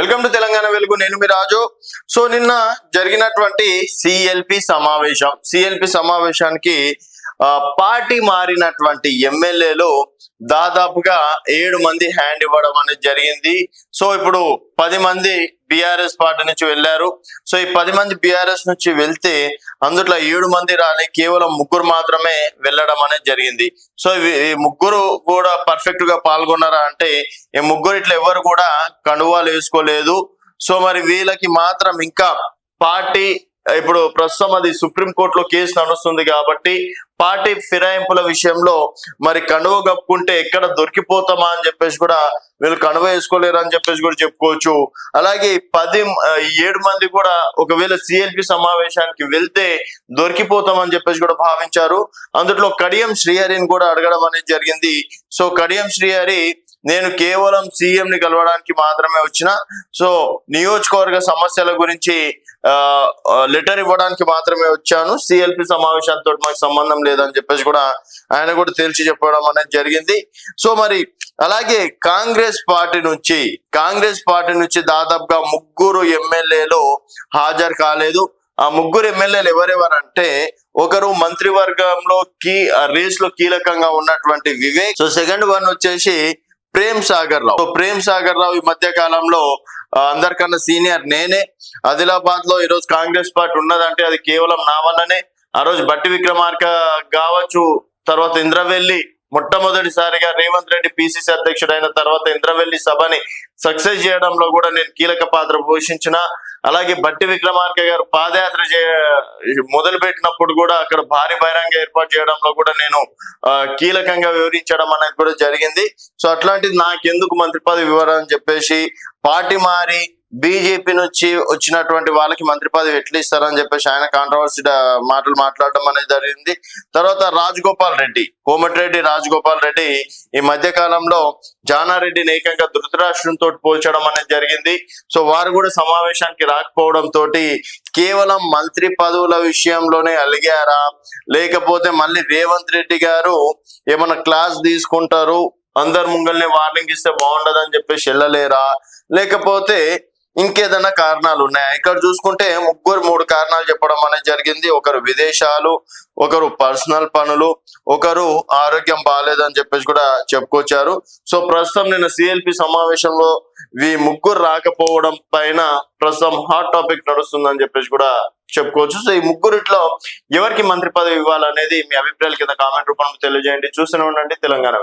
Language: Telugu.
వెల్కమ్ టు తెలంగాణ వెలుగు. నేను మీ రాజు. సో నిన్న జరిగినటువంటి సిఎల్పి సమావేశానికి పార్టీ మారినటువంటి ఎమ్మెల్యేలు దాదాపుగా 7 మంది హ్యాండ్ ఇవ్వడం అనేది జరిగింది. సో ఇప్పుడు 10 మంది బీఆర్ఎస్ పార్టీ నుంచి వెళ్ళారు. సో ఈ 10 మంది బీఆర్ఎస్ నుంచి వెళ్తే అందులో 7 మంది రాలి కేవలం 3 మాత్రమే వెళ్ళడం అనేది జరిగింది. సో ఈ 3 కూడా పర్ఫెక్ట్ గా పాల్గొన్నారా అంటే ఈ 3 ఇట్లా ఎవరు కూడా కండువాలు వేసుకోలేదు. సో మరి వీళ్ళకి మాత్రం ఇంకా పార్టీ ఇప్పుడు ప్రస్తుతం అది సుప్రీంకోర్టులో కేసు నడుస్తుంది కాబట్టి పార్టీ ఫిరాయింపుల విషయంలో మరి కనువ కప్పుకుంటే ఎక్కడ దొరికిపోతామా అని చెప్పేసి కూడా వీళ్ళు కనువ వేసుకోలేరు అని చెప్పేసి కూడా చెప్పుకోవచ్చు. అలాగే 7 మంది కూడా ఒకవేళ సిఎల్పి సమావేశానికి వెళ్తే దొరికిపోతామని చెప్పేసి కూడా భావించారు. అందులో కడియం శ్రీహరిని కూడా అడగడం అనేది జరిగింది. సో కడియం శ్రీహరి నేను కేవలం సీఎం ని కలవడానికి మాత్రమే వచ్చిన, సో నియోజకవర్గ సమస్యల గురించి లెటర్ ఇవ్వడానికి మాత్రమే వచ్చాను, సిఎల్పి సమావేశాలతో మాకు సంబంధం లేదని చెప్పేసి కూడా ఆయన కూడా తేల్చి చెప్పడం అనేది జరిగింది. సో మరి అలాగే కాంగ్రెస్ పార్టీ నుంచి దాదాపుగా 3 ఎమ్మెల్యేలు హాజరు కాలేదు. ఆ 3 ఎమ్మెల్యేలు ఎవరెవరంటే ఒకరు మంత్రివర్గంలో రేస్ లో కీలకంగా ఉన్నటువంటి వివేక్. సో సెకండ్ వన్ వచ్చేసి ప్రేమ్ సాగర్ రావు ఈ మధ్య కాలంలో అందరికన్నా సీనియర్ నేనే. ఆదిలాబాద్ లో ఈరోజు కాంగ్రెస్ పార్టీ ఉన్నదంటే అది కేవలం నా వల్లనే. ఆ రోజు బట్టి విక్రమార్క కావచ్చు, తర్వాత ఇంద్రవెల్లి మొట్టమొదటిసారిగా రేవంత్ రెడ్డి పిసిసి అధ్యక్షుడు అయిన తర్వాత ఇంద్రవెల్లి సభని సక్సెస్ చేయడంలో కూడా నేను కీలక పాత్ర పోషించిన. అలాగే బట్టి విక్రమార్క గారు పాదయాత్ర మొదలు పెట్టినప్పుడు కూడా అక్కడ భారీ బహిరంగ ఏర్పాటు చేయడంలో కూడా నేను కీలకంగా వివరించడం అనేది కూడా జరిగింది. సో అట్లాంటిది నాకెందుకు మంత్రి పదవి ఇవ్వరని చెప్పేసి పార్టీ మారి బీజేపీ నుంచి వచ్చినటువంటి వాళ్ళకి మంత్రి పదవి ఎట్లా ఇస్తారని చెప్పేసి ఆయన కాంట్రవర్సీ మాటలు మాట్లాడడం అనేది జరిగింది. తర్వాత కోమటిరెడ్డి రాజగోపాల్ రెడ్డి ఈ మధ్య కాలంలో జానారెడ్డిని ఏకంగా ధృతరాష్ట్రంతో పోల్చడం అనేది జరిగింది. సో వారు కూడా సమావేశానికి రాకపోవడం తోటి కేవలం మంత్రి పదవుల విషయంలోనే అలిగారా, లేకపోతే మళ్ళీ రేవంత్ రెడ్డి గారు ఏమైనా క్లాస్ తీసుకుంటారు, అందరు ముంగల్ని వార్నింగ్ ఇస్తే బాగుండదని చెప్పేసి వెళ్ళలేరా, లేకపోతే ఇంకేదైనా కారణాలు ఉన్నాయా? ఇక్కడ చూసుకుంటే 3 కారణాలు చెప్పడం అనేది జరిగింది. ఒకరు విదేశాలు, ఒకరు పర్సనల్ పనులు, ఒకరు ఆరోగ్యం బాగాలేదని చెప్పేసి కూడా చెప్పుకొచ్చారు. సో ప్రస్తుతం నిన్న సిఎల్పి సమావేశంలో ఈ 3 రాకపోవడం పైన ప్రస్తుతం హాట్ టాపిక్ నడుస్తుందని చెప్పేసి కూడా చెప్పుకోవచ్చు. సో ఈ 3 ఎవరికి మంత్రి పదవి ఇవ్వాలనేది మీ అభిప్రాయాల కింద కామెంట్ రూపంలో తెలియజేయండి. చూస్తూనే ఉండండి తెలంగాణ.